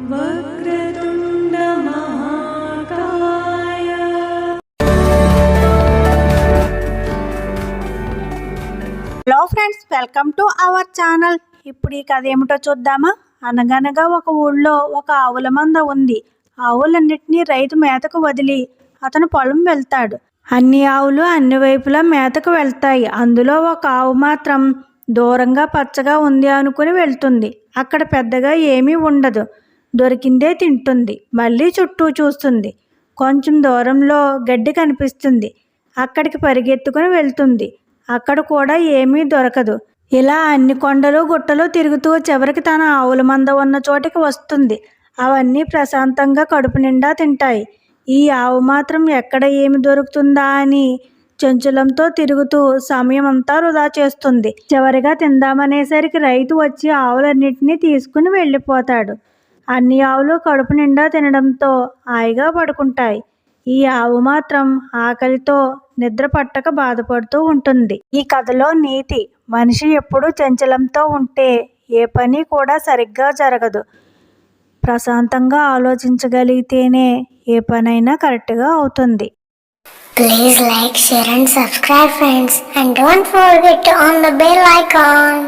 వక్రతుండ మహాకాయ. Hello friends, welcome to our channel. ఇప్పుడు ఈ కథ ఏమిటో చూద్దామా. అనగనగా ఒక ఊళ్ళో ఒక ఆవుల మంద ఉంది. ఆవులన్నిటినీ రైతు మేతకు వదిలి అతను పొలం వెళ్తాడు. అన్ని ఆవులు అన్ని వైపులా మేతకు వెళ్తాయి. అందులో ఒక ఆవు మాత్రం దూరంగా పచ్చగా ఉంది అనుకుని వెళ్తుంది. అక్కడ పెద్దగా ఏమీ ఉండదు. దొరికిందే తింటుంది. మళ్ళీ చుట్టూ చూస్తుంది. కొంచెం దూరంలో గడ్డి కనిపిస్తుంది. అక్కడికి పరిగెత్తుకుని వెళ్తుంది. అక్కడ కూడా ఏమీ దొరకదు. ఇలా అన్ని కొండలు గుట్టలు తిరుగుతూ చివరికి తన ఆవుల మంద ఉన్న చోటికి వస్తుంది. అవన్నీ ప్రశాంతంగా కడుపు నిండా తింటాయి. ఈ ఆవు మాత్రం ఎక్కడ ఏమి దొరుకుతుందా అని చెంచులంతో తిరుగుతూ సమయం అంతా వృధా చేస్తుంది. చివరిగా తిందామనేసరికి రైతు వచ్చి ఆవులన్నింటినీ తీసుకుని వెళ్ళిపోతాడు. అన్ని ఆవులు కడుపు నిండా తినడంతో హాయిగా పడుకుంటాయి. ఈ ఆవు మాత్రం ఆకలితో నిద్ర పట్టక బాధపడుతూ ఉంటుంది. ఈ కథలో నీతి: మనిషి ఎప్పుడూ చంచలంతో ఉంటే ఏ పని కూడా సరిగ్గా జరగదు. ప్రశాంతంగా ఆలోచించగలిగితేనే ఏ పనైనా కరెక్ట్గా అవుతుంది. Please like, share and subscribe friends, and don't forget to on the bell icon.